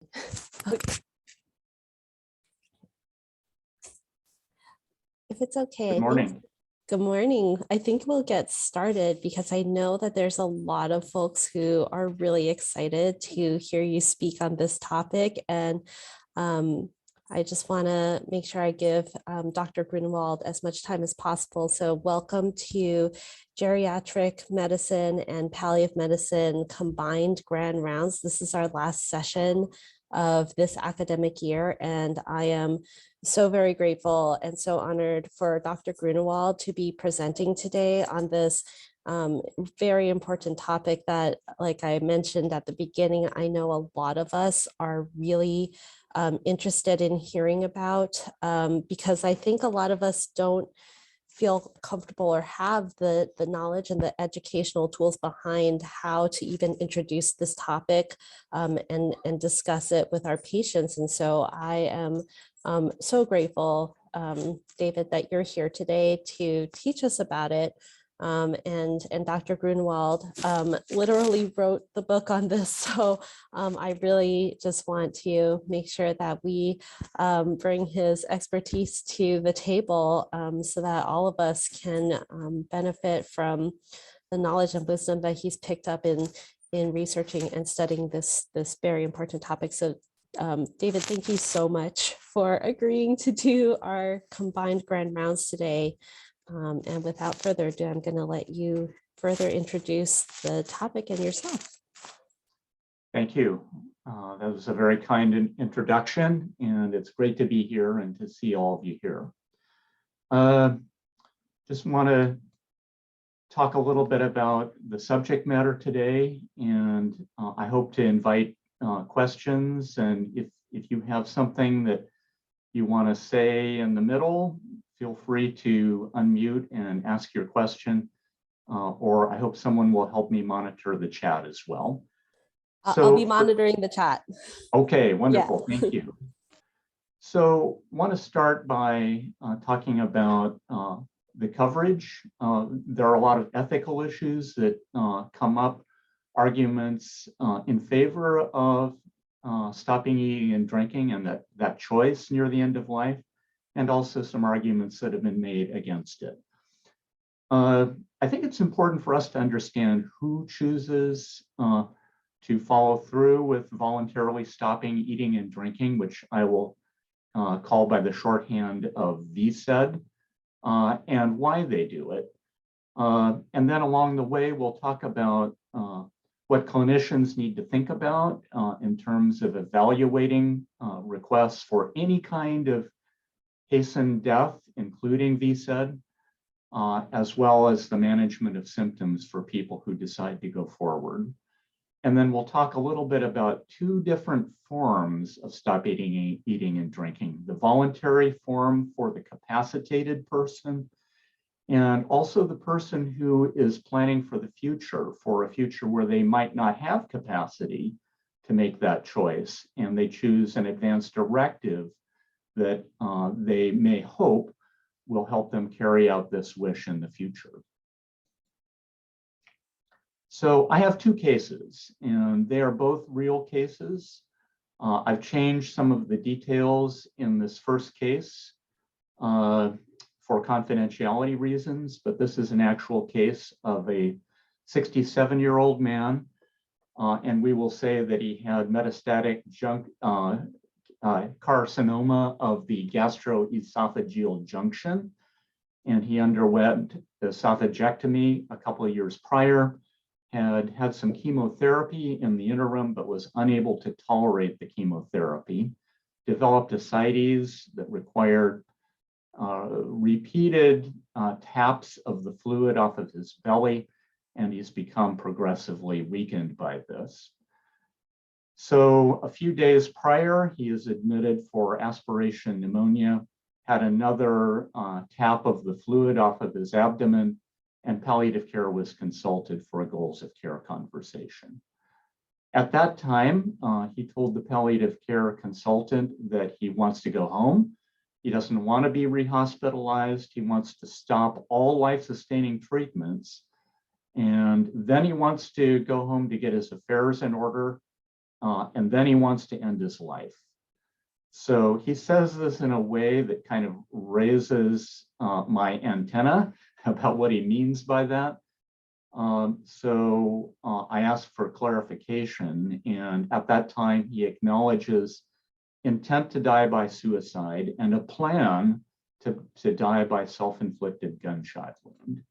Okay. If it's okay, Good I think, morning. good morning. I think we'll get started because I know that there's a lot of folks who are really excited to hear you speak on this topic. And I just want to make sure I give Dr. Gruenewald as much time as possible. So welcome to Geriatric Medicine and Palliative Medicine Combined Grand Rounds. This is our last session of this academic year, and I am so very grateful and so honored for Dr. Gruenewald to be presenting today on this very important topic that, like I mentioned at the beginning, I know a lot of us are really interested in hearing about, because I think a lot of us don't feel comfortable or have the knowledge and the educational tools behind how to even introduce this topic and discuss it with our patients. And so I am so grateful, David, that you're here today to teach us about it. And Dr. Gruenewald literally wrote the book on this. So I really just want to make sure that we bring his expertise to the table so that all of us can benefit from the knowledge and wisdom that he's picked up in researching and studying this very important topic. So David, thank you so much for agreeing to do our combined grand rounds today. And without further ado, I'm going to let you further introduce the topic and yourself. Thank you. That was a very kind introduction, and it's great to be here and to see all of you here. Just want to talk a little bit about the subject matter today, and I hope to invite questions. And if you have something that you want to say in the middle, feel free to unmute and ask your question, or I hope someone will help me monitor the chat as well. I'll be monitoring the chat. Okay, wonderful, Yeah. thank you. So I want to start by talking about the coverage. There are a lot of ethical issues that come up, arguments in favor of stopping eating and drinking and that choice near the end of life, and also some arguments that have been made against it. I think it's important for us to understand who chooses to follow through with voluntarily stopping eating and drinking, which I will call by the shorthand of vsat, and why they do it. And then along the way, we'll talk about what clinicians need to think about in terms of evaluating requests for any kind of hastened death, including vsat, as well as the management of symptoms for people who decide to go forward. And then we'll talk a little bit about two different forms of stop eating and drinking: the voluntary form for the capacitated person, and also the person who is planning for the future, for a future where they might not have capacity to make that choice, and they choose an advance directive that they may hope will help them carry out this wish in the future. So I have two cases, and they are both real cases. I've changed some of the details in this first case for confidentiality reasons, but this is an actual case of a 67-year-old man, and we will say that he had metastatic carcinoma of the gastroesophageal junction, and he underwent esophagectomy a couple of years prior, had some chemotherapy in the interim, but was unable to tolerate the chemotherapy, developed ascites that required repeated taps of the fluid off of his belly, and he's become progressively weakened by this. So a few days prior, he is admitted for aspiration pneumonia, had another tap of the fluid off of his abdomen, and palliative care was consulted for a goals of care conversation. At that time, he told the palliative care consultant that he wants to go home. He doesn't want to be rehospitalized. He wants to stop all life-sustaining treatments. And then he wants to go home to get his affairs in order and then he wants to end his life. So he says this in a way that kind of raises my antenna about what he means by that. So I asked for clarification, and at that time he acknowledges intent to die by suicide and a plan to die by self-inflicted gunshot wound.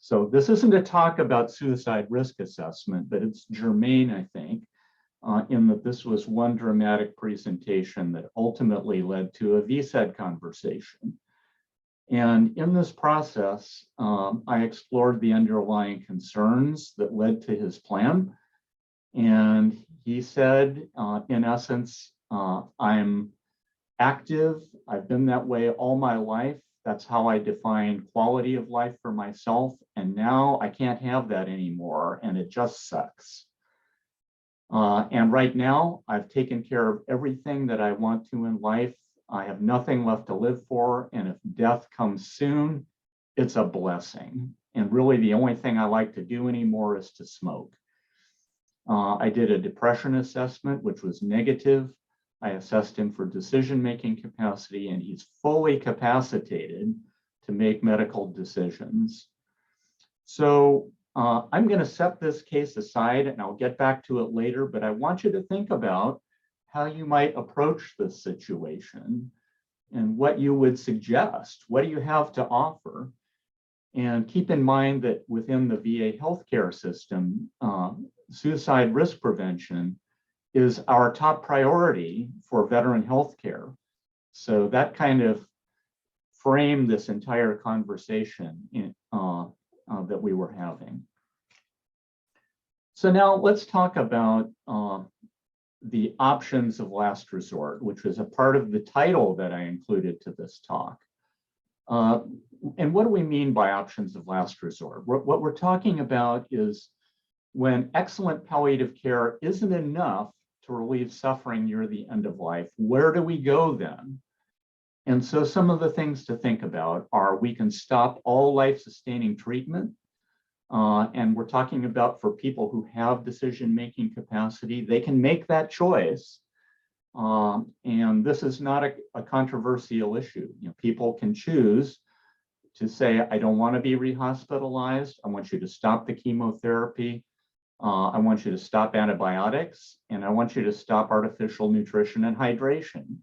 So this isn't a talk about suicide risk assessment, but it's germane, I think, in that this was one dramatic presentation that ultimately led to a vsat conversation. And in this process, I explored the underlying concerns that led to his plan. And he said, in essence, I'm active. I've been that way all my life. That's how I define quality of life for myself. And now I can't have that anymore. And it just sucks. And right now, I've taken care of everything that I want to in life. I have nothing left to live for. And if death comes soon, it's a blessing. And really, the only thing I like to do anymore is to smoke. I did a depression assessment, which was negative. I assessed him for decision-making capacity, and he's fully capacitated to make medical decisions. So I'm going to set this case aside, and I'll get back to it later, but I want you to think about how you might approach this situation and what you would suggest. What do you have to offer? And keep in mind that within the VA healthcare system, suicide risk prevention is our top priority for veteran healthcare. So that kind of framed this entire conversation that we were having. So now let's talk about the options of last resort, which was a part of the title that I included to this talk. And what do we mean by options of last resort? What we're talking about is when excellent palliative care isn't enough to relieve suffering near the end of life, where do we go then? And so some of the things to think about are we can stop all life-sustaining treatment. And we're talking about for people who have decision-making capacity, they can make that choice. And this is not a controversial issue. You know, people can choose to say, I don't want to be rehospitalized. I want you to stop the chemotherapy. I want you to stop antibiotics, and I want you to stop artificial nutrition and hydration.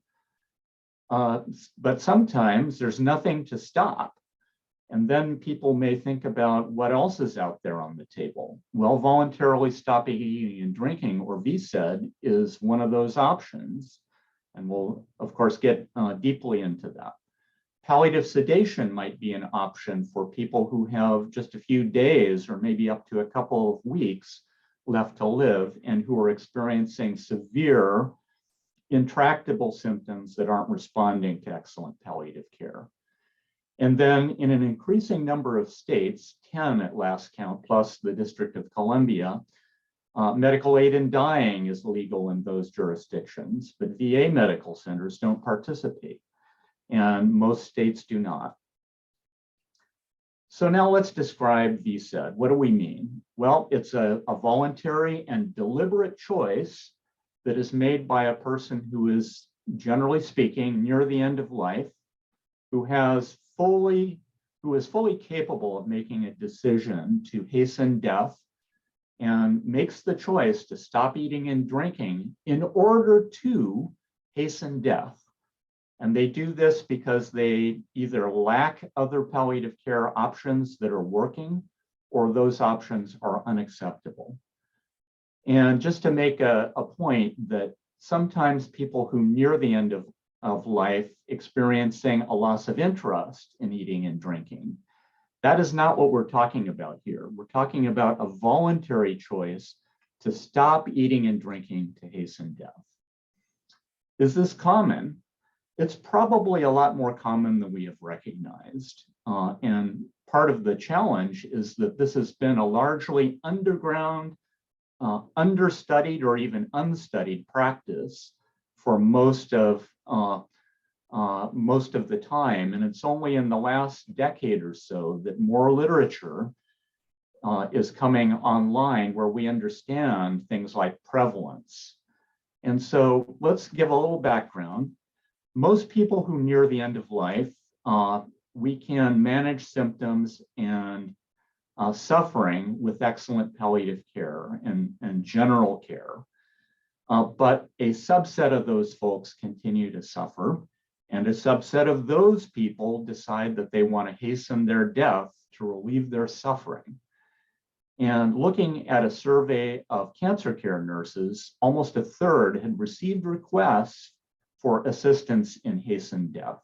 But sometimes there's nothing to stop. And then people may think about what else is out there on the table. Well, voluntarily stopping eating and drinking, or vsat, is one of those options. And we'll, of course, get deeply into that. Palliative sedation might be an option for people who have just a few days or maybe up to a couple of weeks left to live and who are experiencing severe, intractable symptoms that aren't responding to excellent palliative care. And then in an increasing number of states, 10 at last count, plus the District of Columbia, medical aid in dying is legal in those jurisdictions, but VA medical centers don't participate, and most states do not. So now let's describe vsat. What do we mean? Well, it's a voluntary and deliberate choice that is made by a person who is, generally speaking, near the end of life, who is fully capable of making a decision to hasten death and makes the choice to stop eating and drinking in order to hasten death. And they do this because they either lack other palliative care options that are working, or those options are unacceptable. And just to make a point that sometimes people who near the end of life experiencing a loss of interest in eating and drinking, that is not what we're talking about here. We're talking about a voluntary choice to stop eating and drinking to hasten death. Is this common? It's probably a lot more common than we have recognized. And part of the challenge is that this has been a largely underground, understudied or even unstudied practice for most of the time. And it's only in the last decade or so that more literature is coming online where we understand things like prevalence. And so let's give a little background. Most people who near the end of life, we can manage symptoms and suffering with excellent palliative care and general care. But a subset of those folks continue to suffer, and a subset of those people decide that they want to hasten their death to relieve their suffering. And looking at a survey of cancer care nurses, almost a third had received requests for assistance in hastened death.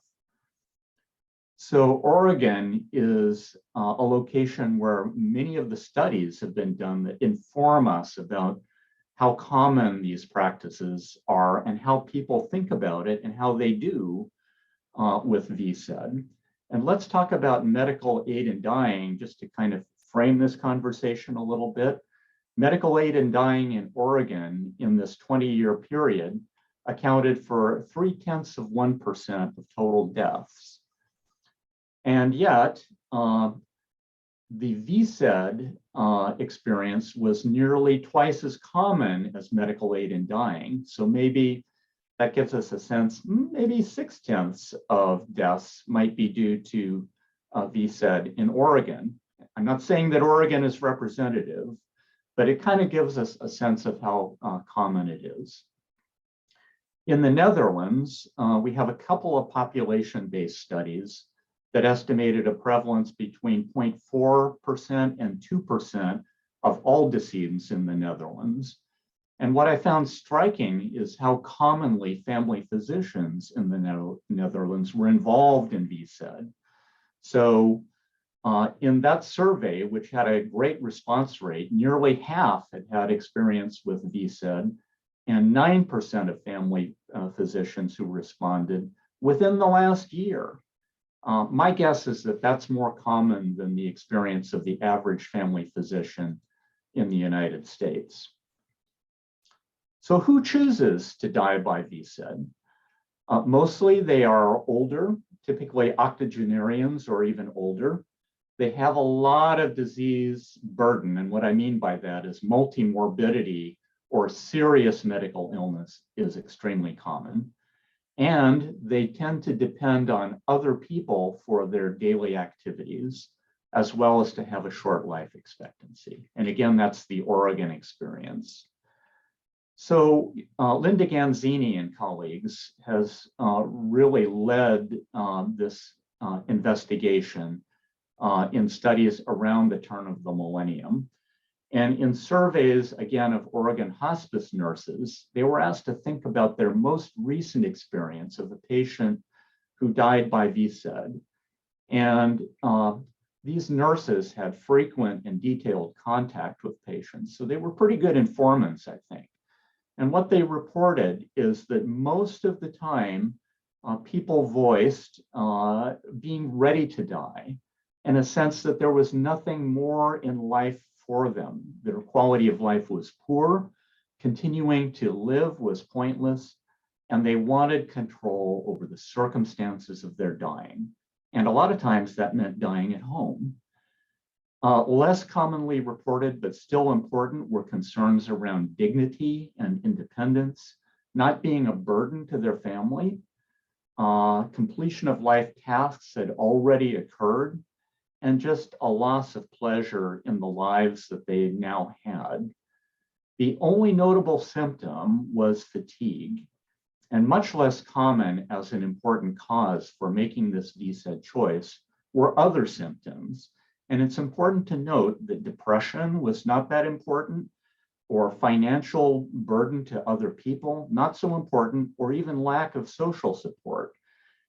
So Oregon is a location where many of the studies have been done that inform us about how common these practices are and how people think about it and how they do with vsat. And let's talk about medical aid in dying just to kind of frame this conversation a little bit. Medical aid in dying in Oregon in this 20-year period accounted for 0.3% of total deaths. And yet, the vsat experience was nearly twice as common as medical aid in dying. So maybe that gives us a sense, maybe 0.6 of deaths might be due to vsat in Oregon. I'm not saying that Oregon is representative, but it kind of gives us a sense of how common it is. In the Netherlands, we have a couple of population-based studies that estimated a prevalence between 0.4% and 2% of all decedents in the Netherlands. And what I found striking is how commonly family physicians in the Netherlands were involved in vsat. So in that survey, which had a great response rate, nearly half had had experience with vsat, and 9% of family physicians who responded within the last year. My guess is that that's more common than the experience of the average family physician in the United States. So who chooses to die by vsat? Mostly they are older, typically octogenarians or even older. They have a lot of disease burden, and what I mean by that is multimorbidity or serious medical illness is extremely common. And they tend to depend on other people for their daily activities, as well as to have a short life expectancy. And again, that's the Oregon experience. So Linda Ganzini and colleagues has really led this investigation in studies around the turn of the millennium. And in surveys, again, of Oregon hospice nurses, they were asked to think about their most recent experience of a patient who died by vsat. And these nurses had frequent and detailed contact with patients. So they were pretty good informants, I think. And what they reported is that most of the time, people voiced being ready to die in a sense that there was nothing more in life for them. Their quality of life was poor, continuing to live was pointless, and they wanted control over the circumstances of their dying. And a lot of times that meant dying at home. Less commonly reported, but still important, were concerns around dignity and independence, not being a burden to their family. Completion of life tasks had already occurred, and just a loss of pleasure in the lives that they now had. The only notable symptom was fatigue, and much less common as an important cause for making this vsat choice were other symptoms. And it's important to note that depression was not that important, or financial burden to other people, not so important, or even lack of social support.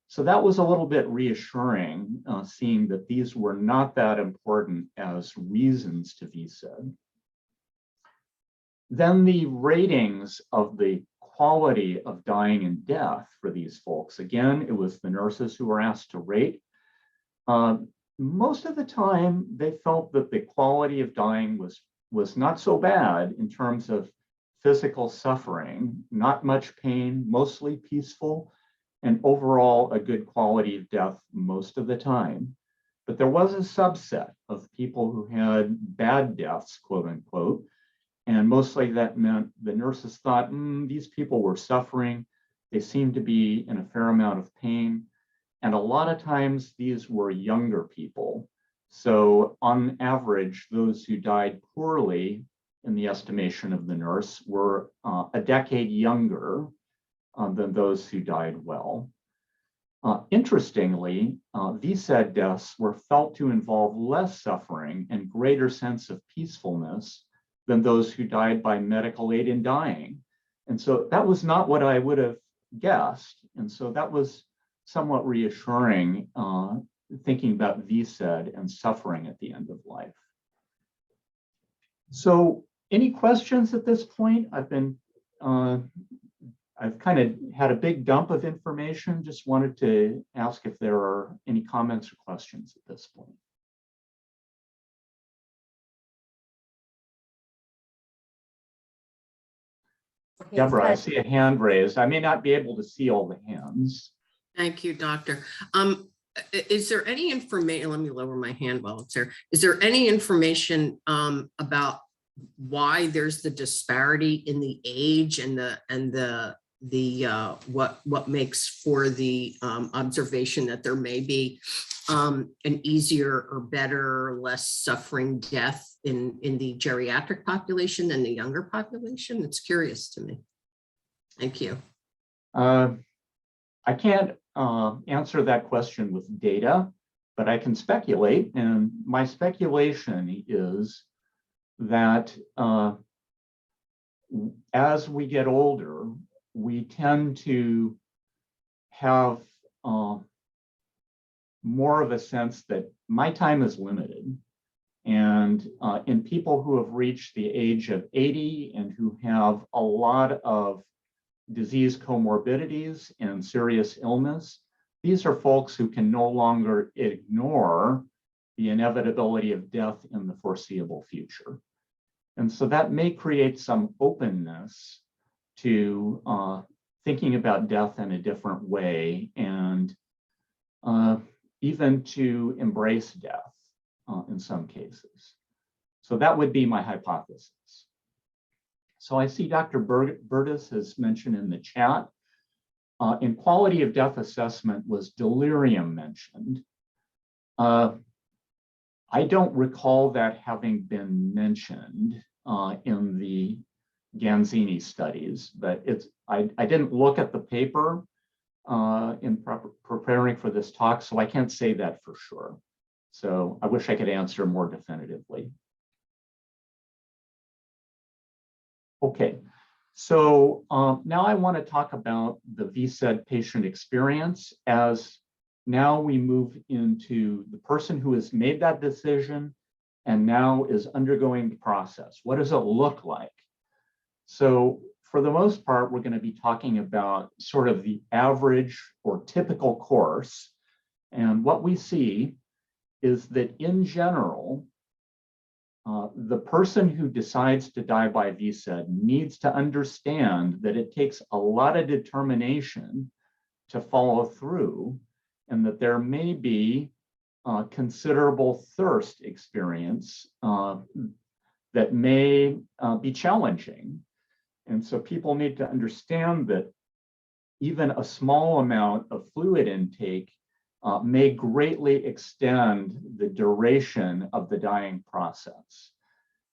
So that was a little bit reassuring, seeing that these were not that important as reasons to vsat. Then the ratings of the quality of dying and death for these folks. Again, it was the nurses who were asked to rate. Most of the time, they felt that the quality of dying was not so bad in terms of physical suffering, not much pain, mostly peaceful, and overall a good quality of death most of the time. But there was a subset of people who had bad deaths, quote unquote. And mostly that meant the nurses thought, these people were suffering. They seemed to be in a fair amount of pain. And a lot of times these were younger people. So on average, those who died poorly in the estimation of the nurse were a decade younger than those who died well. Interestingly, vsat deaths were felt to involve less suffering and greater sense of peacefulness than those who died by medical aid in dying. And so that was not what I would have guessed. And so that was somewhat reassuring, thinking about vsat and suffering at the end of life. So any questions at this point? I've kind of had a big dump of information. Just wanted to ask if there are any comments or questions at this point. Okay, Deborah, I see a hand raised. I may not be able to see all the hands. Thank you, Doctor. Is there any information, let me lower my hand while it's there. Is there any information about why there's the disparity in the age and what makes for the observation that there may be an easier or better or less suffering death in the geriatric population than the younger population? It's curious to me. Thank you. I can't answer that question with data, but I can speculate. And my speculation is that as we get older, we tend to have more of a sense that my time is limited. And in people who have reached the age of 80 and who have a lot of disease comorbidities and serious illness, these are folks who can no longer ignore the inevitability of death in the foreseeable future. And so that may create some openness to thinking about death in a different way and even to embrace death in some cases. So that would be my hypothesis. So I see Dr. Burtis has mentioned in the chat, in quality of death assessment was delirium mentioned. I don't recall that having been mentioned in the Ganzini studies, but I didn't look at the paper in preparing for this talk, so I can't say that for sure. So I wish I could answer more definitively. Okay, so now I want to talk about the vsat patient experience as now we move into the person who has made that decision and now is undergoing the process. What does it look like? So for the most part, we're going to be talking about sort of the average or typical course. And what we see is that in general, the person who decides to die by vsat needs to understand that it takes a lot of determination to follow through, and that there may be considerable thirst experience that may be challenging. And so people need to understand that even a small amount of fluid intake may greatly extend the duration of the dying process.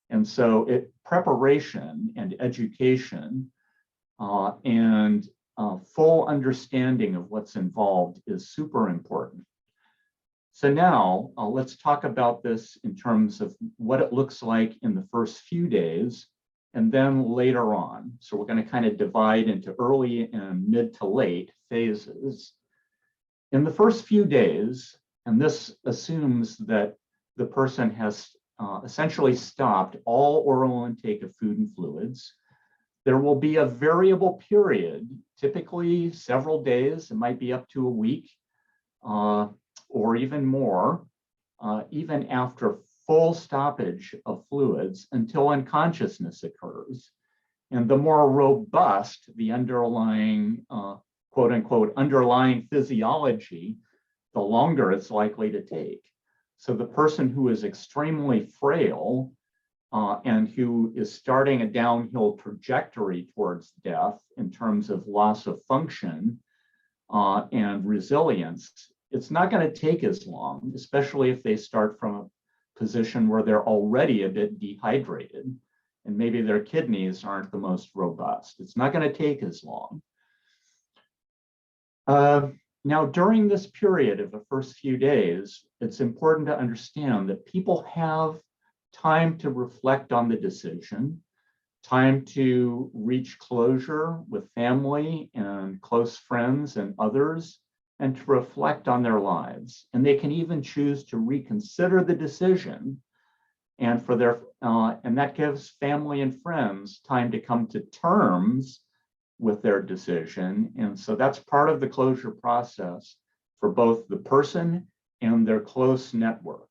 And so preparation and education and full understanding of what's involved is super important. So now let's talk about this in terms of what it looks like in the first few days and then later on. So we're going to kind of divide into early and mid to late phases. In the first few days, and this assumes that the person has essentially stopped all oral intake of food and fluids, there will be a variable period, typically several days, it might be up to a week or even more, even after full stoppage of fluids until unconsciousness occurs. And the more robust the underlying, quote unquote, underlying physiology, the longer it's likely to take. So the person who is extremely frail and who is starting a downhill trajectory towards death in terms of loss of function and resilience, it's not going to take as long, especially if they start from a position where they're already a bit dehydrated and maybe their kidneys aren't the most robust. It's not going to take as long. Now, during this period of the first few days, it's important to understand that people have time to reflect on the decision, time to reach closure with family and close friends and others, and to reflect on their lives. And they can even choose to reconsider the decision, and and that gives family and friends time to come to terms with their decision. And so that's part of the closure process for both the person and their close network.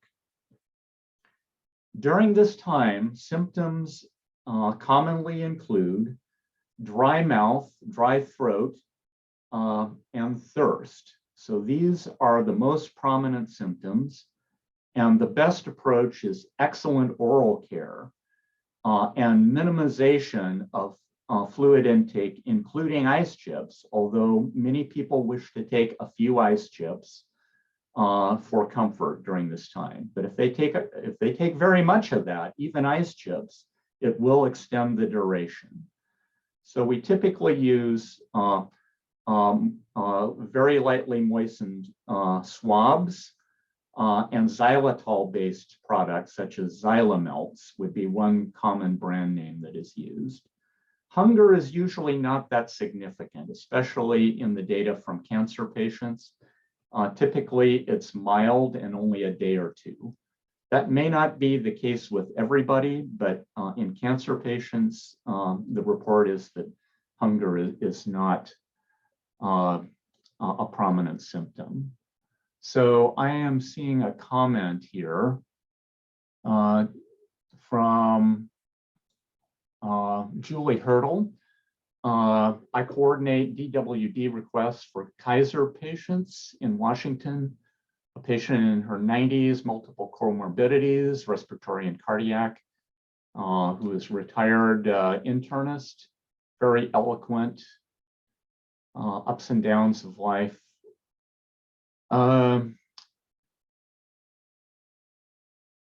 During this time, symptoms commonly include dry mouth, dry throat, and thirst. So these are the most prominent symptoms. And the best approach is excellent oral care and minimization of fluid intake, including ice chips, although many people wish to take a few ice chips for comfort during this time. But if they take very much of that, even ice chips, it will extend the duration. So we typically use very lightly moistened swabs and xylitol-based products such as Xylamelts would be one common brand name that is used. Hunger is usually not that significant, especially in the data from cancer patients. Typically, it's mild and only a day or two. That may not be the case with everybody, but in cancer patients, the report is that hunger is not a prominent symptom. So I am seeing a comment here from Julie Hurdle. I coordinate DWD requests for Kaiser patients in Washington, a patient in her 90s, multiple comorbidities, respiratory and cardiac, who is retired internist, very eloquent, ups and downs of life.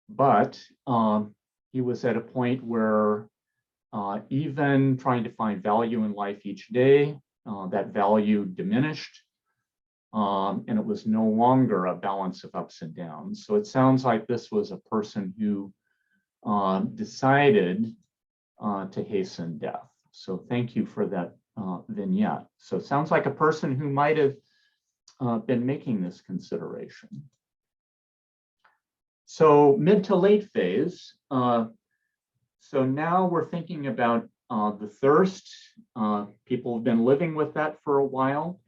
But he was at a point where even trying to find value in life each day, that value diminished, and it was no longer a balance of ups and downs. So it sounds like this was a person who decided to hasten death. So thank you for that vignette. So it sounds like a person who might have been making this consideration. So mid to late phase. So now we're thinking about the thirst. People have been living with that for a while,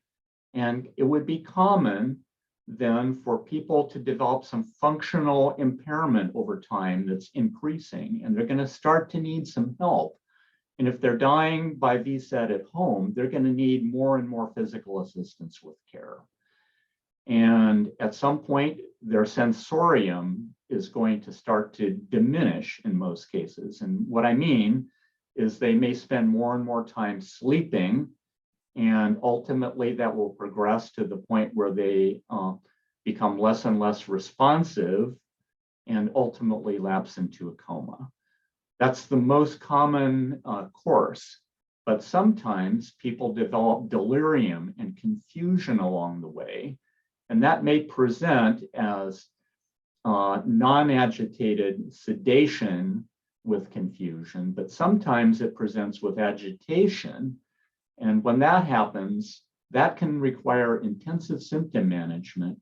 and it would be common then for people to develop some functional impairment over time that's increasing, and they're going to start to need some help. And if they're dying by vsat at home, they're going to need more and more physical assistance with care. And at some point, their sensorium is going to start to diminish in most cases. And what I mean is they may spend more and more time sleeping, and ultimately that will progress to the point where they become less and less responsive and ultimately lapse into a coma. That's the most common course, but sometimes people develop delirium and confusion along the way, and that may present as non-agitated sedation with confusion, but sometimes it presents with agitation. And when that happens, that can require intensive symptom management.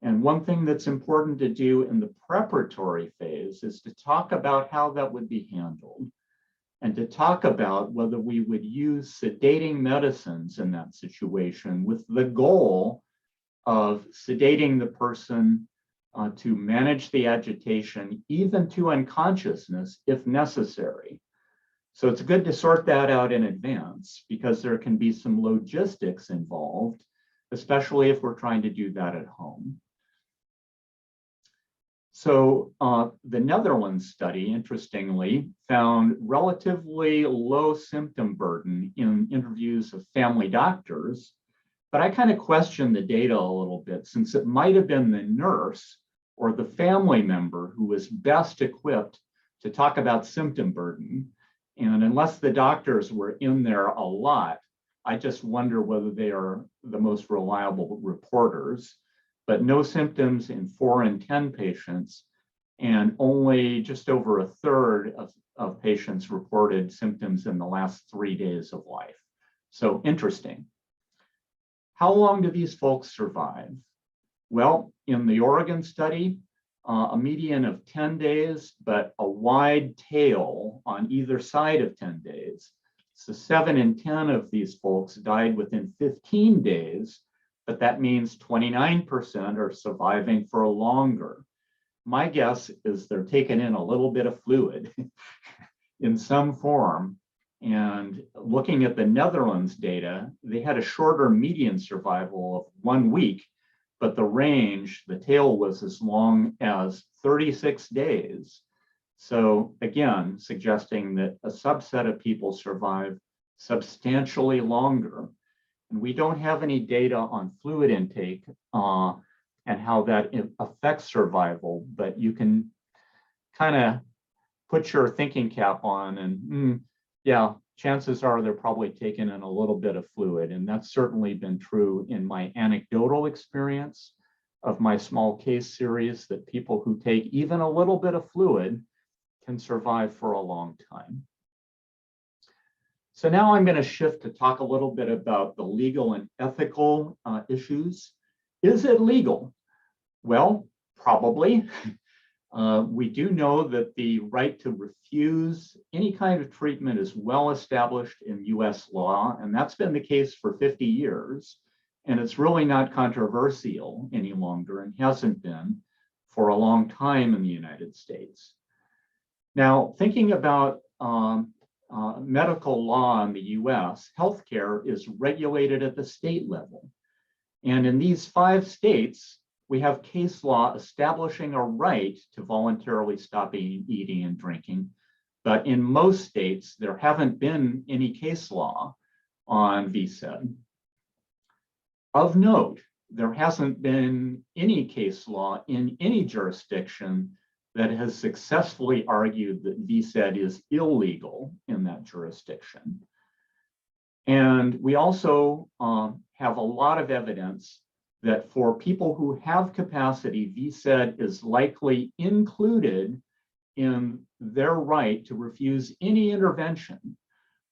And one thing that's important to do in the preparatory phase is to talk about how that would be handled, and to talk about whether we would use sedating medicines in that situation with the goal of sedating the person to manage the agitation, even to unconsciousness if necessary. So it's good to sort that out in advance, because there can be some logistics involved, especially if we're trying to do that at home. So the Netherlands study, interestingly, found relatively low symptom burden in interviews of family doctors, but I kind of question the data a little bit, since it might have been the nurse or the family member who was best equipped to talk about symptom burden. And unless the doctors were in there a lot, I just wonder whether they are the most reliable reporters. But no symptoms in 4 and 10 patients, and only just over a third of patients reported symptoms in the last 3 days of life. So interesting. How long do these folks survive? Well, in the Oregon study, a median of 10 days, but a wide tail on either side of 10 days. So 7 in 10 of these folks died within 15 days, but that means 29% are surviving for longer. My guess is they're taking in a little bit of fluid in some form. And looking at the Netherlands data, they had a shorter median survival of 1 week, but the range, the tail was as long as 36 days. So again, suggesting that a subset of people survive substantially longer. And we don't have any data on fluid intake and how that affects survival, but you can kind of put your thinking cap on and yeah, chances are they're probably taking in a little bit of fluid. And that's certainly been true in my anecdotal experience of my small case series, that people who take even a little bit of fluid can survive for a long time. So now I'm going to shift to talk a little bit about the legal and ethical issues. Is it legal? Well, probably. We do know that the right to refuse any kind of treatment is well established in US law, and that's been the case for 50 years. And it's really not controversial any longer, and hasn't been for a long time in the United States. Now, thinking about medical law in the US, healthcare is regulated at the state level. And in these 5 states, we have case law establishing a right to voluntarily stop eating and drinking. But in most states, there haven't been any case law on vsat. Of note, there hasn't been any case law in any jurisdiction that has successfully argued that vsat is illegal in that jurisdiction. And we also have a lot of evidence that for people who have capacity, vsat is likely included in their right to refuse any intervention,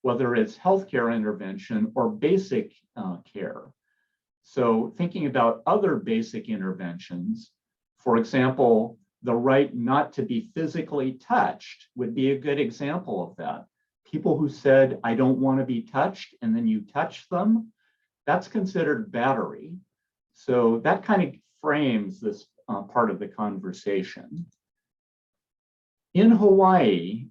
whether it's healthcare intervention or basic care. So thinking about other basic interventions, for example, the right not to be physically touched would be a good example of that. People who said, I don't want to be touched, and then you touch them, that's considered battery. So that kind of frames this part of the conversation. In Hawaii,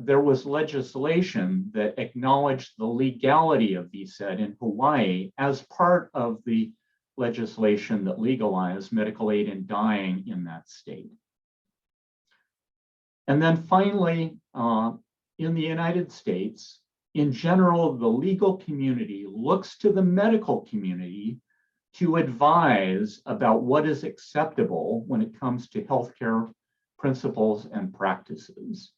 there was legislation that acknowledged the legality of vsat in Hawaii as part of the legislation that legalized medical aid in dying in that state. And then finally, in the United States, in general, the legal community looks to the medical community to advise about what is acceptable when it comes to healthcare principles and practices.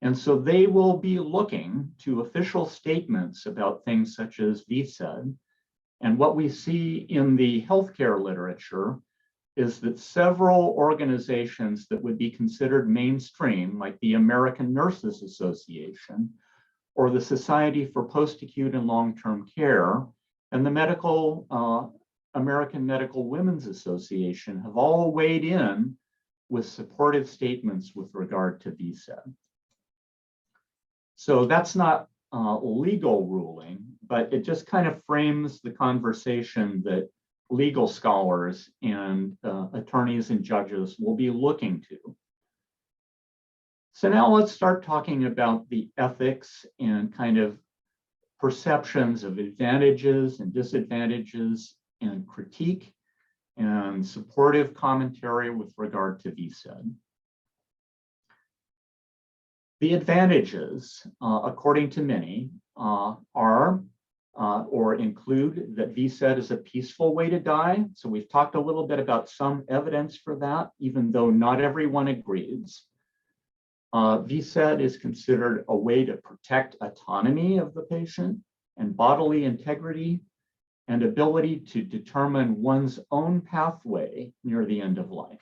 And so they will be looking to official statements about things such as vsat. And what we see in the healthcare literature is that several organizations that would be considered mainstream, like the American Nurses Association, or the Society for Post-Acute and Long-Term Care, and the American Medical Women's Association, have all weighed in with supportive statements with regard to vsat. So that's not legal ruling, but it just kind of frames the conversation that legal scholars and attorneys and judges will be looking to. So now let's start talking about the ethics and kind of perceptions of advantages and disadvantages and critique. and supportive commentary with regard to vsat. The advantages, according to many, are or include that vsat is a peaceful way to die. So we've talked a little bit about some evidence for that, even though not everyone agrees. vsat is considered a way to protect autonomy of the patient and bodily integrity and ability to determine one's own pathway near the end of life.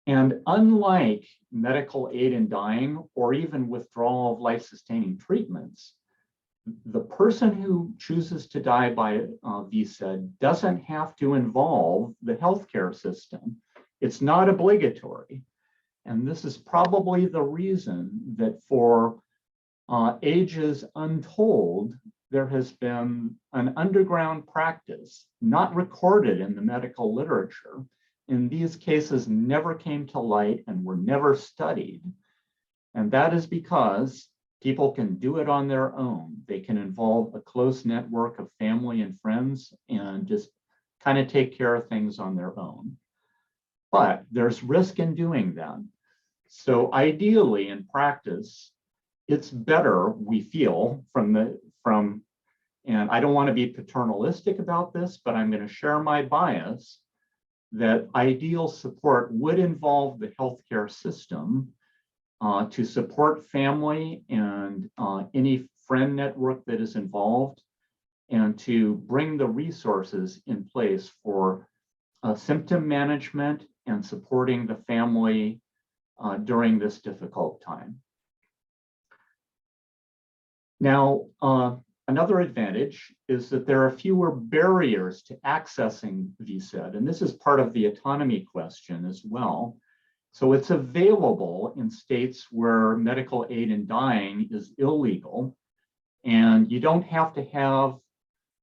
And unlike medical aid in dying or even withdrawal of life-sustaining treatments, the person who chooses to die by vsat doesn't have to involve the healthcare system. It's not obligatory. And this is probably the reason that for ages untold, there has been an underground practice, not recorded in the medical literature. In these cases, never came to light and were never studied. And that is because people can do it on their own. They can involve a close network of family and friends and just kind of take care of things on their own. But there's risk in doing that. So ideally in practice, it's better, we feel, and I don't want to be paternalistic about this, but I'm going to share my bias, that ideal support would involve the healthcare system to support family and any friend network that is involved, and to bring the resources in place for symptom management and supporting the family during this difficult time. Now, another advantage is that there are fewer barriers to accessing vsat, and this is part of the autonomy question as well. So it's available in states where medical aid in dying is illegal, and you don't have to have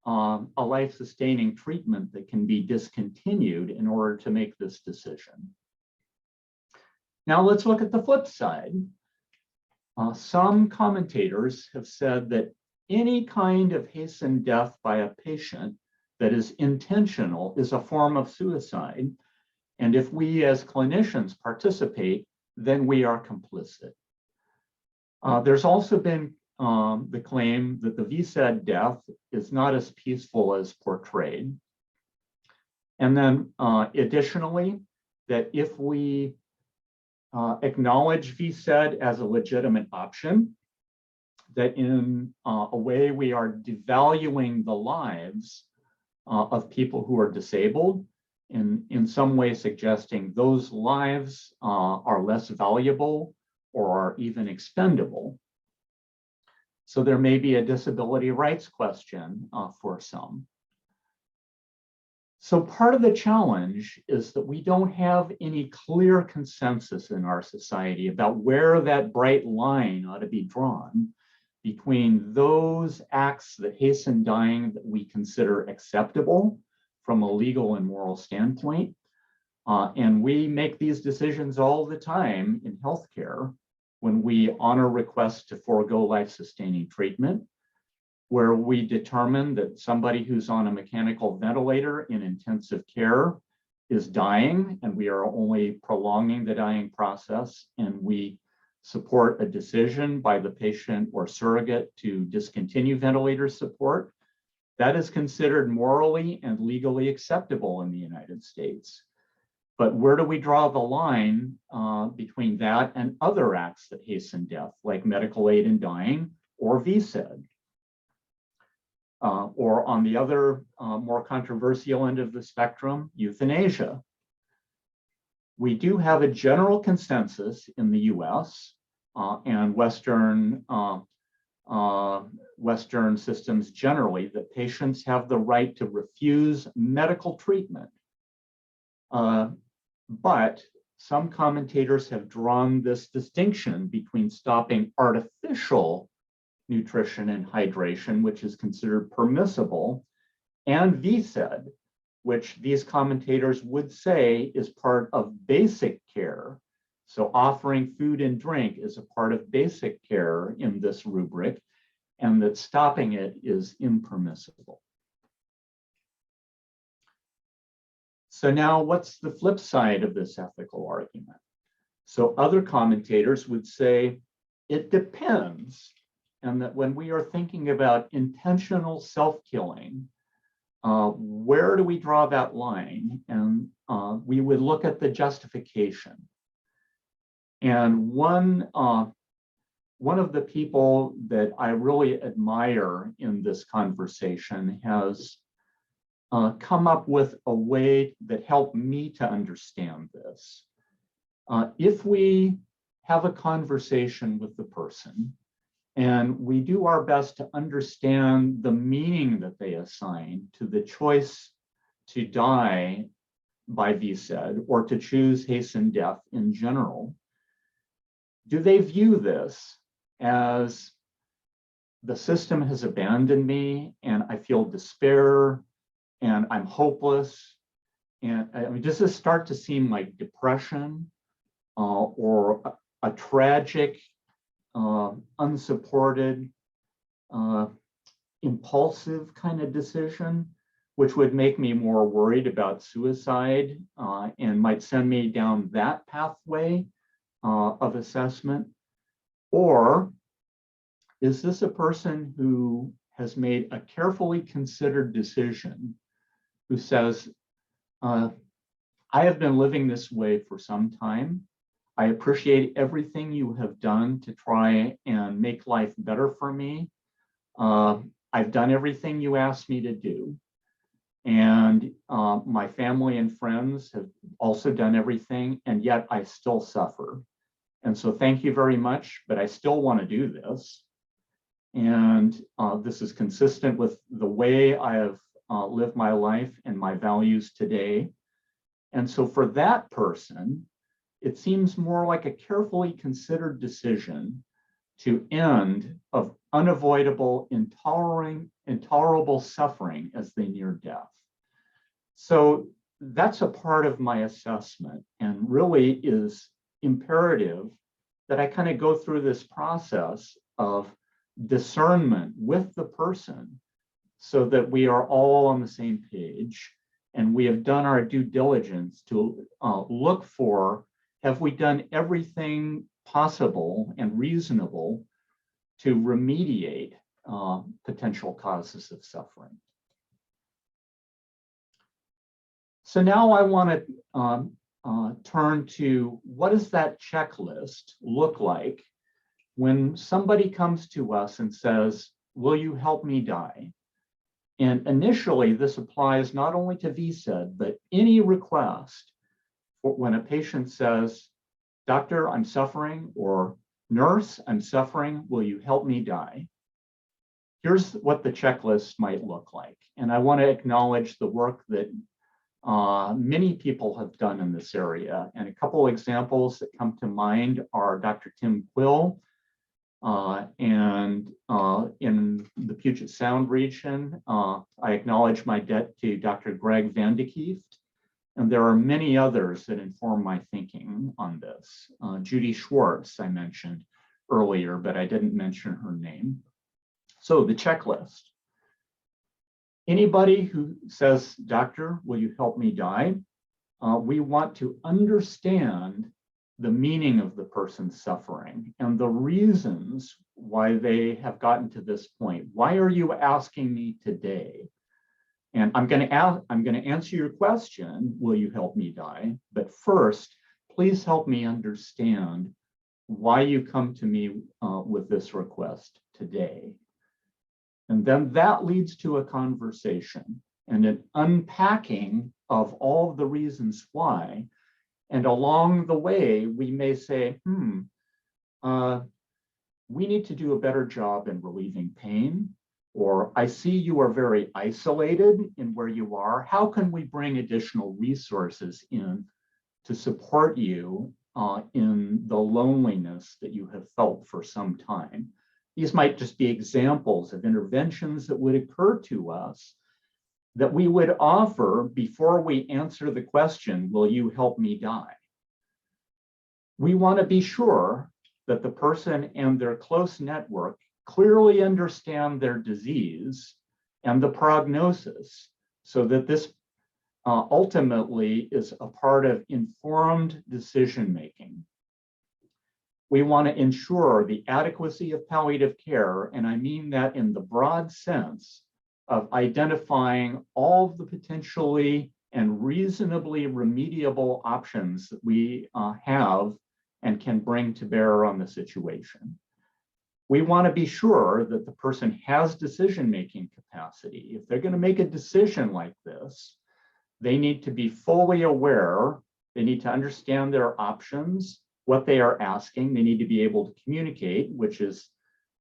a life-sustaining treatment that can be discontinued in order to make this decision. Now let's look at the flip side. Some commentators have said that any kind of hastened death by a patient that is intentional is a form of suicide. And if we as clinicians participate, then we are complicit. There's also been the claim that the vsat death is not as peaceful as portrayed. And then additionally, that if we acknowledge vsat as a legitimate option, that in a way we are devaluing the lives of people who are disabled, in some way suggesting those lives are less valuable or are even expendable. So there may be a disability rights question for some. So part of the challenge is that we don't have any clear consensus in our society about where that bright line ought to be drawn between those acts that hasten dying that we consider acceptable from a legal and moral standpoint. And we make these decisions all the time in healthcare when we honor requests to forego life-sustaining treatment, where we determine that somebody who's on a mechanical ventilator in intensive care is dying, and we are only prolonging the dying process, and we support a decision by the patient or surrogate to discontinue ventilator support. That is considered morally and legally acceptable in the United States. But where do we draw the line between that and other acts that hasten death, like medical aid in dying or vsat? Or on the other more controversial end of the spectrum, euthanasia. We do have a general consensus in the US and Western systems generally that patients have the right to refuse medical treatment. But some commentators have drawn this distinction between stopping artificial nutrition and hydration, which is considered permissible, and vsat, which these commentators would say is part of basic care. So offering food and drink is a part of basic care in this rubric, and that stopping it is impermissible. So now what's the flip side of this ethical argument? So other commentators would say it depends, and that when we are thinking about intentional self-killing, where do we draw that line? And we would look at the justification. And one of the people that I really admire in this conversation has come up with a way that helped me to understand this. If we have a conversation with the person and we do our best to understand the meaning that they assign to the choice to die by vsat or to choose hastened death in general, do they view this as the system has abandoned me and I feel despair and I'm hopeless? And I mean, does this start to seem like depression or a tragic, unsupported, impulsive kind of decision, which would make me more worried about suicide and might send me down that pathway of assessment? Or is this a person who has made a carefully considered decision, who says, I have been living this way for some time. I appreciate everything you have done to try and make life better for me. I've done everything you asked me to do. And my family and friends have also done everything, and yet I still suffer. And so thank you very much, but I still want to do this. And this is consistent with the way I have lived my life and my values today. And so for that person, it seems more like a carefully considered decision to end of unavoidable, intolerable suffering as they near death. So that's a part of my assessment, and really is imperative that I kind of go through this process of discernment with the person so that we are all on the same page and we have done our due diligence to look for, have we done everything possible and reasonable to remediate potential causes of suffering? So now I want to turn to, what does that checklist look like when somebody comes to us and says, will you help me die? And initially, this applies not only to vsat, but any request when a patient says, doctor, I'm suffering, or nurse, I'm suffering, will you help me die? Here's what the checklist might look like. And I want to acknowledge the work that many people have done in this area. And a couple examples that come to mind are Dr. Tim Quill, and in the Puget Sound region, I acknowledge my debt to Dr. Greg Van de Kieft. And there are many others that inform my thinking on this. Judy Schwartz, I mentioned earlier, but I didn't mention her name. So the checklist. Anybody who says, doctor, will you help me die? We want to understand the meaning of the person's suffering and the reasons why they have gotten to this point. Why are you asking me today? And I'm going to answer your question, will you help me die? But first, please help me understand why you come to me with this request today. And then that leads to a conversation and an unpacking of all of the reasons why. And along the way, we may say, we need to do a better job in relieving pain, or I see you are very isolated in where you are. How can we bring additional resources in to support you in the loneliness that you have felt for some time? These might just be examples of interventions that would occur to us that we would offer before we answer the question, will you help me die? We want to be sure that the person and their close network clearly understand their disease and the prognosis so that this ultimately is a part of informed decision-making. We want to ensure the adequacy of palliative care, and I mean that in the broad sense of identifying all of the potentially and reasonably remediable options that we have and can bring to bear on the situation. We want to be sure that the person has decision-making capacity. If they're going to make a decision like this, they need to be fully aware, they need to understand their options, what they are asking, they need to be able to communicate, which is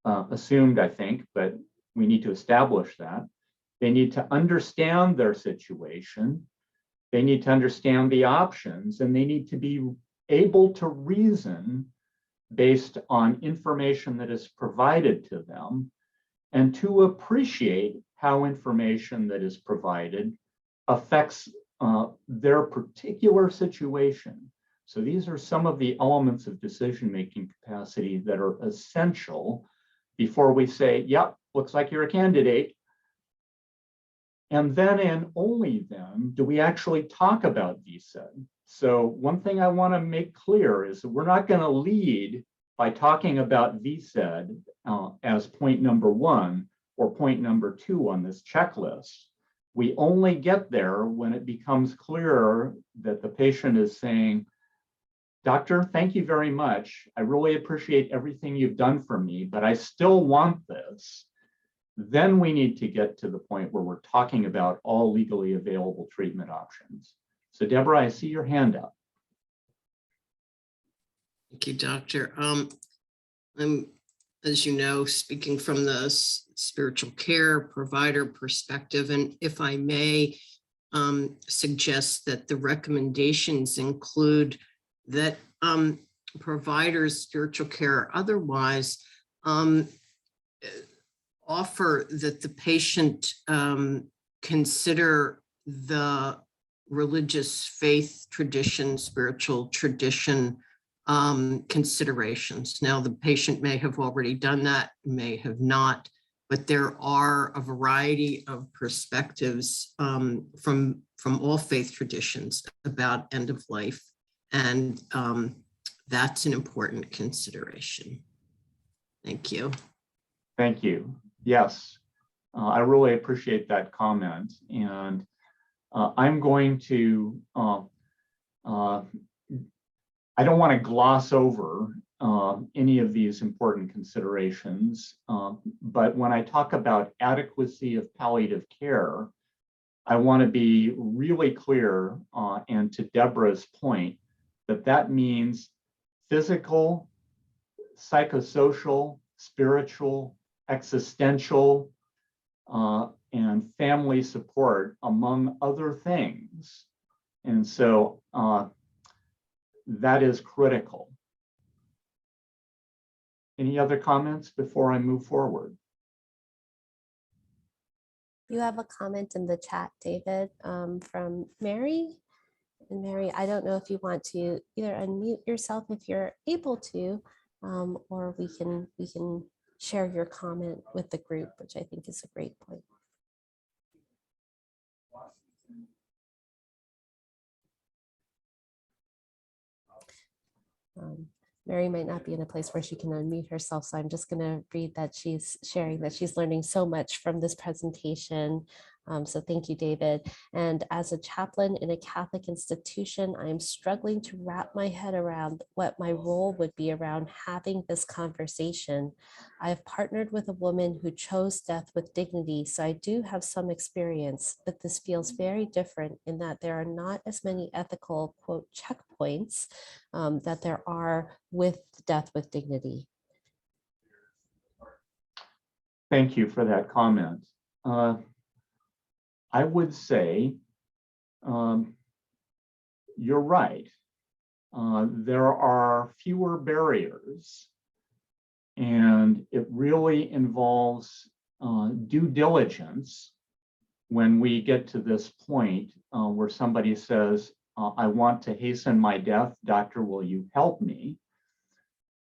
assumed, I think, but we need to establish that. They need to understand their situation, they need to understand the options, and they need to be able to reason based on information that is provided to them, and to appreciate how information that is provided affects their particular situation. So these are some of the elements of decision-making capacity that are essential before we say, yep, looks like you're a candidate. And then and only then do we actually talk about vsat. So one thing I want to make clear is that we're not going to lead by talking about vsat as point number 1 or point number 2 on this checklist. We only get there when it becomes clearer that the patient is saying, doctor, thank you very much. I really appreciate everything you've done for me, but I still want this. Then we need to get to the point where we're talking about all legally available treatment options. So Deborah, I see your hand up. Thank you, doctor. I'm, as you know, speaking from the spiritual care provider perspective, and if I may suggest that the recommendations include that providers, spiritual care or otherwise, offer that the patient consider the religious faith tradition, spiritual tradition considerations. Now, the patient may have already done that, may have not, but there are a variety of perspectives from all faith traditions about end of life, and that's an important consideration. Thank you. Thank you. Yes, I really appreciate that comment, and I'm going to, I don't want to gloss over any of these important considerations, but when I talk about adequacy of palliative care, I want to be really clear, and to Deborah's point, that means physical, psychosocial, spiritual, existential, and family support, among other things. And so that is critical. Any other comments before I move forward? You have a comment in the chat, David, from Mary. And Mary, I don't know if you want to either unmute yourself if you're able to, or we can share your comment with the group, which I think is a great point. Mary might not be in a place where she can unmute herself, so I'm just going to read that she's sharing that she's learning so much from this presentation. So thank you, David. And as a chaplain in a Catholic institution, I am struggling to wrap my head around what my role would be around having this conversation. I have partnered with a woman who chose death with dignity, so I do have some experience, but this feels very different in that there are not as many ethical, quote, checkpoints that there are with death with dignity. Thank you for that comment. I would say you're right. There are fewer barriers, and it really involves due diligence when we get to this point where somebody says, I want to hasten my death, doctor, will you help me?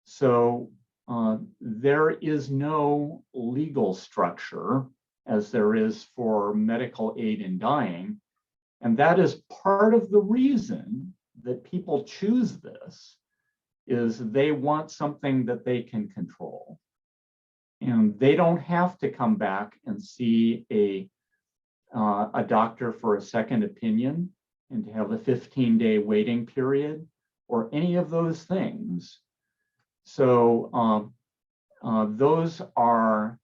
So there is no legal structure as there is for medical aid in dying And that is part of the reason that people choose this, is they want something that they can control. And they don't have to come back and see a doctor for a second opinion and to have a 15-day waiting period or any of those things. So those are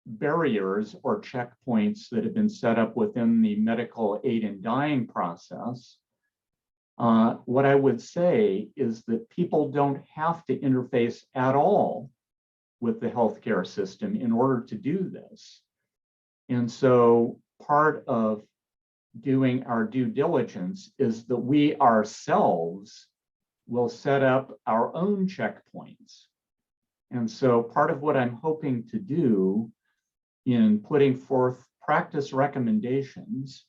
barriers or checkpoints that have been set up within the medical aid in dying process. What I would say is that people don't have to interface at all with the healthcare system in order to do this. And so part of doing our due diligence is that we ourselves will set up our own checkpoints. And so part of what I'm hoping to do in putting forth practice recommendations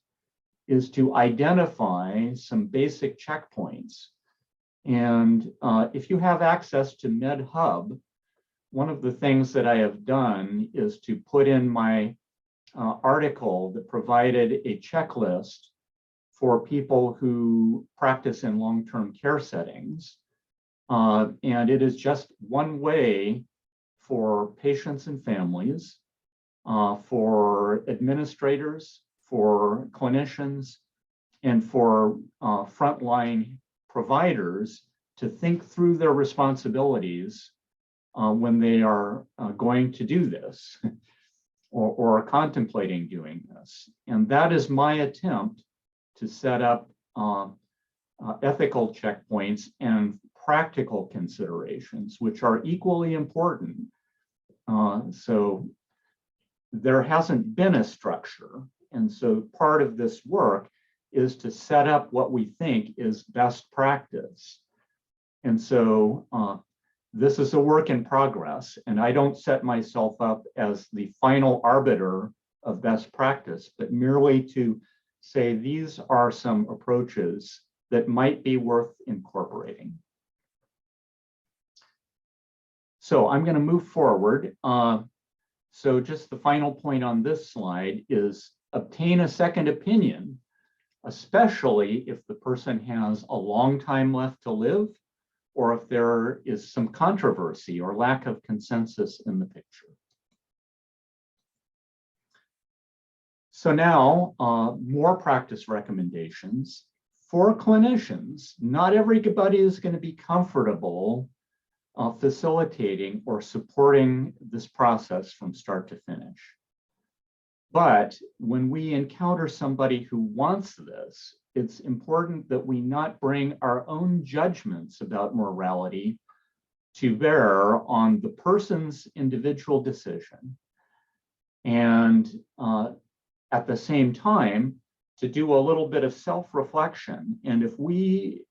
is to identify some basic checkpoints. And if you have access to MedHub, one of the things that I have done is to put in my article that provided a checklist for people who practice in long-term care settings. And it is just one way for patients and families, for administrators, for clinicians, and for frontline providers to think through their responsibilities when they are going to do this or are contemplating doing this. And that is my attempt to set up ethical checkpoints and practical considerations, which are equally important. So there hasn't been a structure. And so part of this work is to set up what we think is best practice. And so this is a work in progress, and I don't set myself up as the final arbiter of best practice, but merely to say these are some approaches that might be worth incorporating. So I'm going to move forward. So just the final point on this slide is obtain a second opinion, especially if the person has a long time left to live, or if there is some controversy or lack of consensus in the picture. So now, more practice recommendations. For clinicians, not everybody is going to be comfortable facilitating or supporting this process from start to finish. But when we encounter somebody who wants this, it's important that we not bring our own judgments about morality to bear on the person's individual decision. And at the same time, to do a little bit of self-reflection. And if we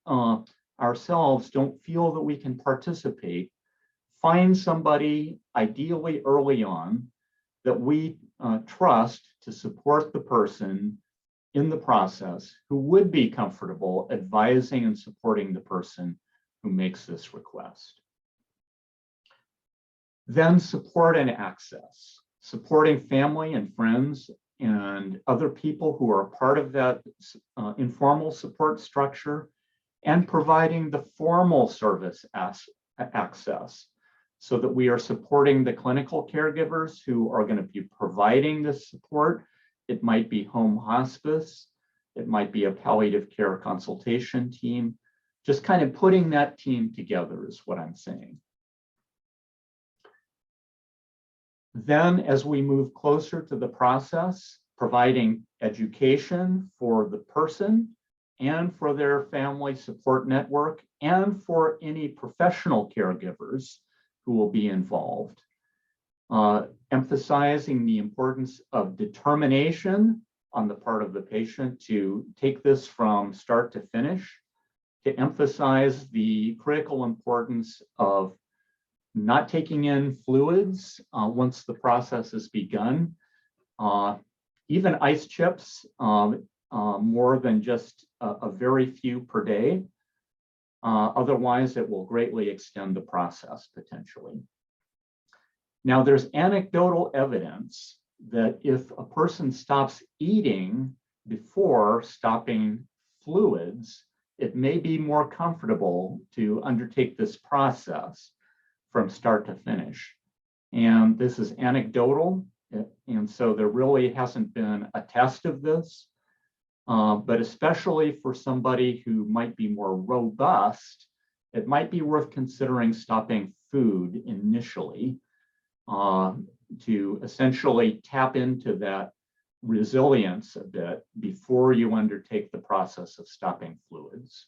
ourselves don't feel that we can participate, find somebody, ideally early on, that we trust to support the person in the process who would be comfortable advising and supporting the person who makes this request. Then support and access, supporting family and friends and other people who are part of that informal support structure, and providing the formal service access so that we are supporting the clinical caregivers who are going to be providing this support. It might be home hospice, it might be a palliative care consultation team. Just kind of putting that team together is what I'm saying. Then as we move closer to the process, providing education for the person and for their family support network and for any professional caregivers who will be involved. Emphasizing the importance of determination on the part of the patient to take this from start to finish, to emphasize the critical importance of not taking in fluids once the process has begun, even ice chips, more than just a very few per day. Otherwise, it will greatly extend the process potentially. Now, there's anecdotal evidence that if a person stops eating before stopping fluids, it may be more comfortable to undertake this process from start to finish. And this is anecdotal, and so there really hasn't been a test of this, but especially for somebody who might be more robust, it might be worth considering stopping food initially to essentially tap into that resilience a bit before you undertake the process of stopping fluids.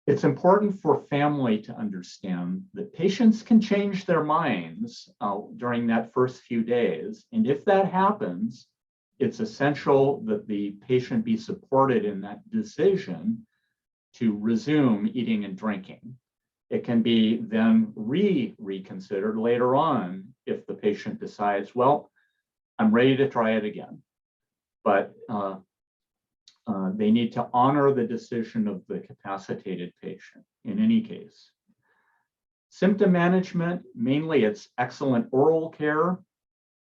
It's important for family to understand that patients can change their minds during that first few days. And if that happens, it's essential that the patient be supported in that decision to resume eating and drinking. It can be then reconsidered later on if the patient decides, well, I'm ready to try it again. But they need to honor the decision of the capacitated patient in any case. Symptom management, mainly it's excellent oral care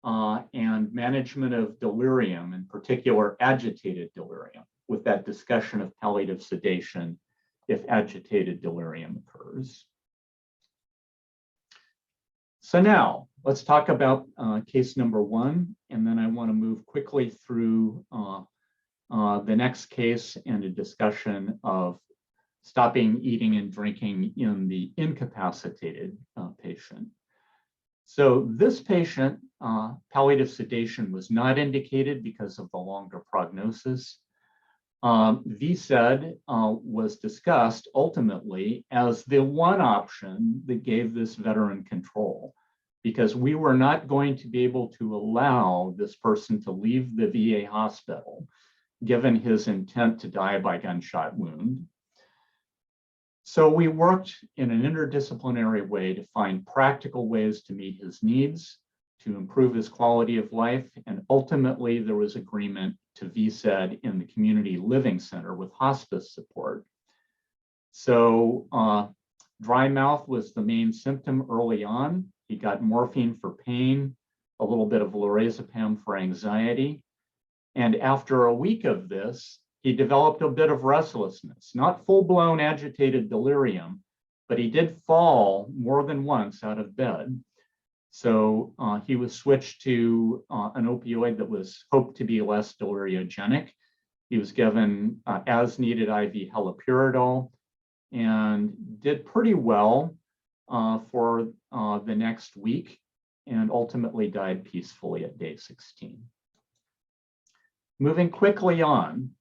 and management of delirium, in particular agitated delirium, with that discussion of palliative sedation if agitated delirium occurs. So now let's talk about case number 1, and then I want to move quickly through the next case and a discussion of stopping eating and drinking in the incapacitated patient. So this patient, palliative sedation was not indicated because of the longer prognosis. vsat was discussed ultimately as the one option that gave this veteran control, because we were not going to be able to allow this person to leave the VA hospital given his intent to die by gunshot wound. So we worked in an interdisciplinary way to find practical ways to meet his needs, to improve his quality of life, and ultimately there was agreement to vsat in the community living center with hospice support. So dry mouth was the main symptom early on. He got morphine for pain, a little bit of lorazepam for anxiety. And after a week of this, he developed a bit of restlessness, not full-blown agitated delirium, but he did fall more than once out of bed. So he was switched to an opioid that was hoped to be less deliriogenic. He was given as needed IV haloperidol and did pretty well for the next week and ultimately died peacefully at day 16. Moving quickly on,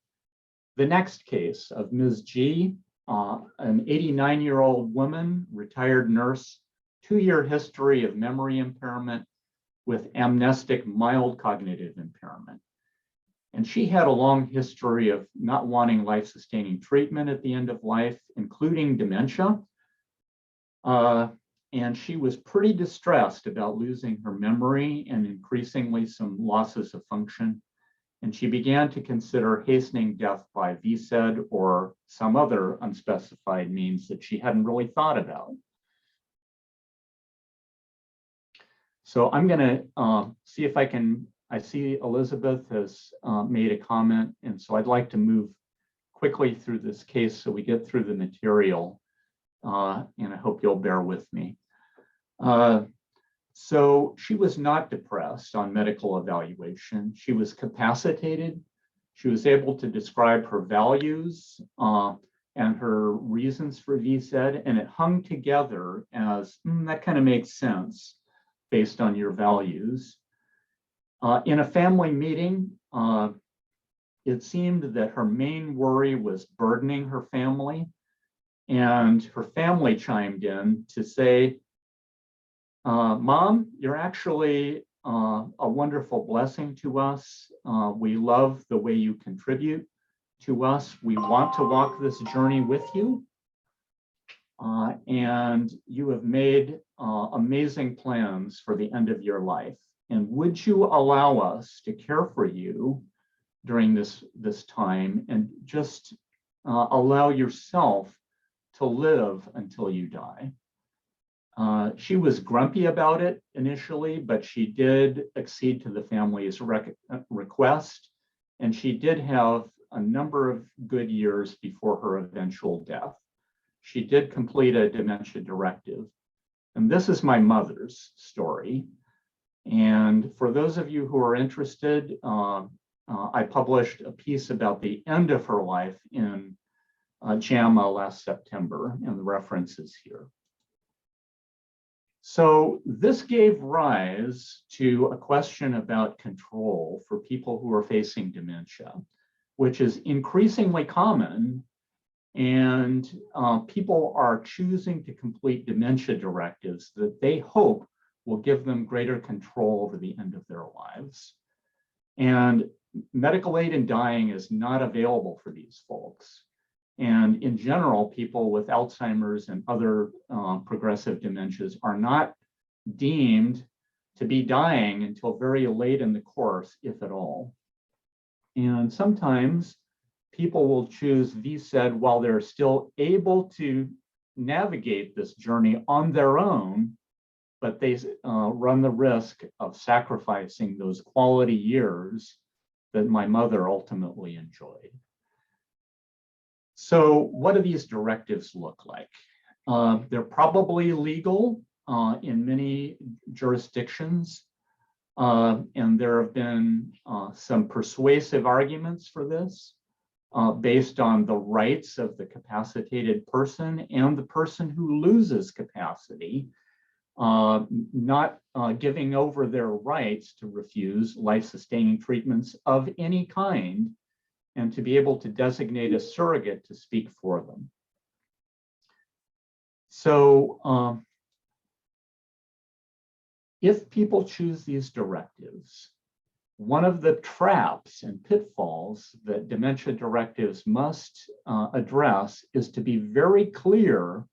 the next case of Ms. G, an 89-year-old woman, retired nurse, 2-year history of memory impairment with amnestic mild cognitive impairment. And she had a long history of not wanting life-sustaining treatment at the end of life, including dementia. And she was pretty distressed about losing her memory and increasingly some losses of function. And she began to consider hastening death by vsat or some other unspecified means that she hadn't really thought about. So I'm going to see if I see Elizabeth has made a comment, and so I'd like to move quickly through this case so we get through the material, and I hope you'll bear with me. So she was not depressed on medical evaluation. She was capacitated. She was able to describe her values and her reasons for vsat, and it hung together as that kind of makes sense based on your values. In a family meeting, it seemed that her main worry was burdening her family, and her family chimed in to say, Mom, you're actually a wonderful blessing to us. We love the way you contribute to us. We want to walk this journey with you. And you have made amazing plans for the end of your life. And would you allow us to care for you during this time and just allow yourself to live until you die? She was grumpy about it initially, but she did accede to the family's request and she did have a number of good years before her eventual death. She did complete a dementia directive. And this is my mother's story. And for those of you who are interested, I published a piece about the end of her life in JAMA last September, and the reference is here. So this gave rise to a question about control for people who are facing dementia, which is increasingly common, and people are choosing to complete dementia directives that they hope will give them greater control over the end of their lives. And medical aid in dying is not available for these folks. And in general, people with Alzheimer's and other progressive dementias are not deemed to be dying until very late in the course, if at all. And sometimes people will choose vsat while they're still able to navigate this journey on their own, but they run the risk of sacrificing those quality years that my mother ultimately enjoyed. So what do these directives look like? They're probably legal in many jurisdictions, and there have been some persuasive arguments for this based on the rights of the capacitated person and the person who loses capacity, not giving over their rights to refuse life-sustaining treatments of any kind, and to be able to designate a surrogate to speak for them. So if people choose these directives, one of the traps and pitfalls that dementia directives must address is to be very clear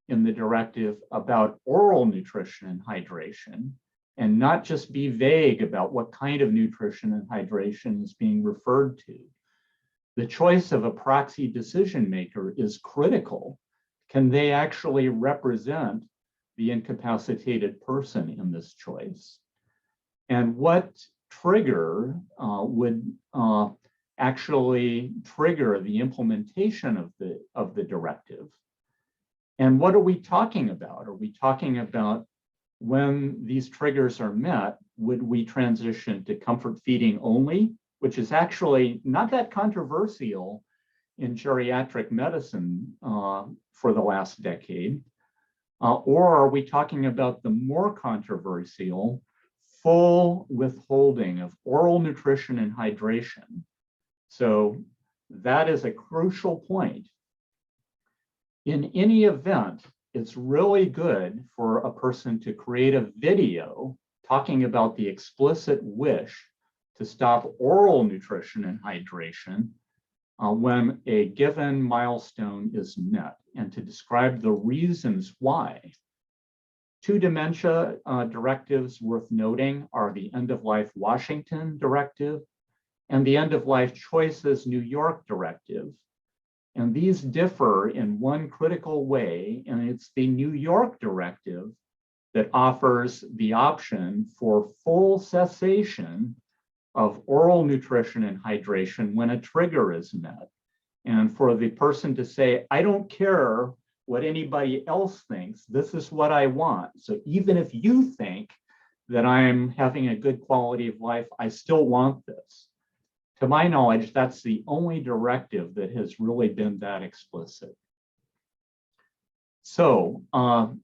in the directive about oral nutrition and hydration, and not just be vague about what kind of nutrition and hydration is being referred to. The choice of a proxy decision maker is critical. Can they actually represent the incapacitated person in this choice? And what trigger would actually trigger the implementation of the directive? And what are we talking about? Are we talking about when these triggers are met, would we transition to comfort feeding only, which is actually not that controversial in geriatric medicine for the last decade? Or are we talking about the more controversial full withholding of oral nutrition and hydration? So that is a crucial point. In any event, it's really good for a person to create a video talking about the explicit wish to stop oral nutrition and hydration when a given milestone is met, and to describe the reasons why. Two dementia directives worth noting are the End of Life Washington Directive and the End of Life Choices New York Directive. And these differ in one critical way, and it's the New York Directive that offers the option for full cessation of oral nutrition and hydration when a trigger is met. And for the person to say, I don't care what anybody else thinks, this is what I want. So even if you think that I'm having a good quality of life, I still want this. To my knowledge, that's the only directive that has really been that explicit. So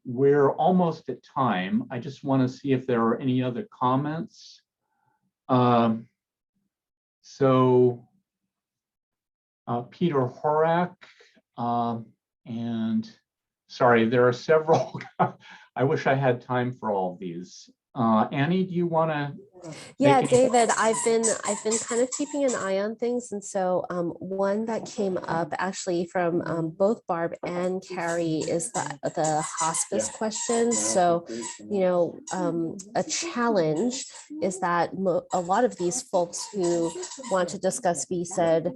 we're almost at time. I just want to see if there are any other comments. Peter Horak, and sorry, there are several. I wish I had time for all of these. Annie, do you want to? Yeah, David, I've been kind of keeping an eye on things, and so one that came up actually from both Barb and Carrie is the hospice question. So, you know, a challenge is that a lot of these folks who want to discuss vsat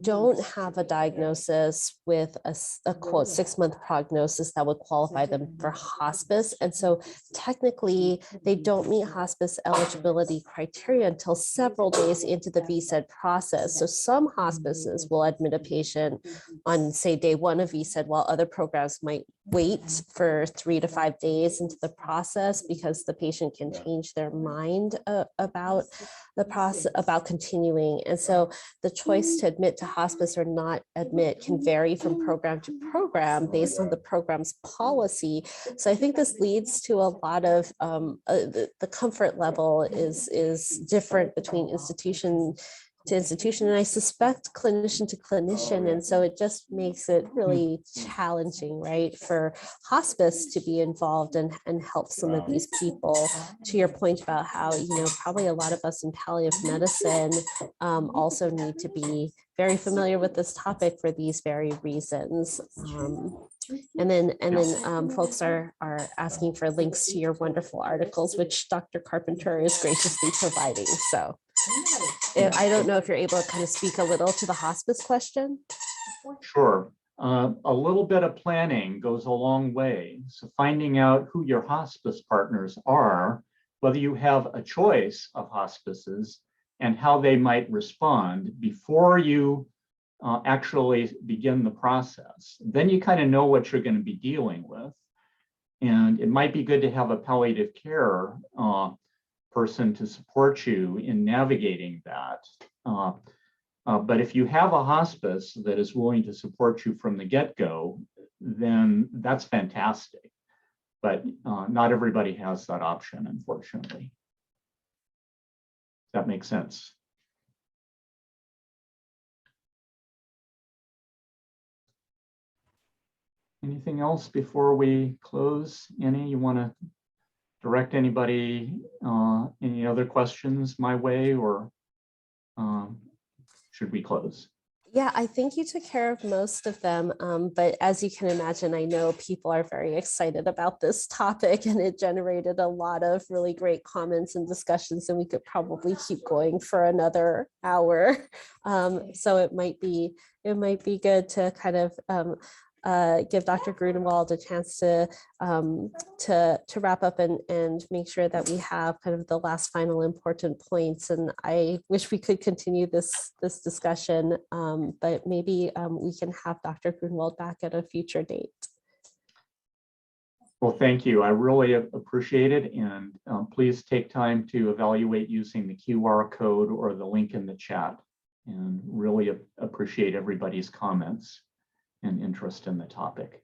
don't have a diagnosis with a quote 6-month prognosis that would qualify them for hospice, and so technically they don't meet hospice eligibility eligibility criteria until several days into the vsat process. So some hospices will admit a patient on, say, day one of vsat, while other programs might wait for 3 to 5 days into the process because the patient can change their mind about the process, about continuing. And so the choice to admit to hospice or not admit can vary from program to program based on the program's policy. So I think this leads to a lot of the comfort level is different between institution to institution, and I suspect clinician to clinician. And so it just makes it really challenging, right, for hospice to be involved and help some of these people. To your point about how, probably a lot of us in palliative medicine also need to be very familiar with this topic for these very reasons. And then folks are asking for links to your wonderful articles, which Dr. Carpenter is graciously providing. So I don't know if you're able to kind of speak a little to the hospice question. Sure. A little bit of planning goes a long way. So finding out who your hospice partners are, whether you have a choice of hospices and how they might respond before you actually begin the process. Then you kind of know what you're going to be dealing with. And it might be good to have a palliative care person to support you in navigating that. But if you have a hospice that is willing to support you from the get-go, then that's fantastic. But not everybody has that option, unfortunately. That makes sense. Anything else before we close? Annie, you want to direct anybody, any other questions my way, or should we close? Yeah, I think you took care of most of them. But as you can imagine, I know people are very excited about this topic, and it generated a lot of really great comments and discussions, and we could probably keep going for another hour. So it might be good to kind of give Dr. Gruenewald a chance to wrap up and make sure that we have kind of the last final important points. And I wish we could continue this discussion, but maybe we can have Dr. Gruenewald back at a future date. Well, thank you. I really appreciate it. And please take time to evaluate using the QR code or the link in the chat, and really appreciate everybody's comments and interest in the topic.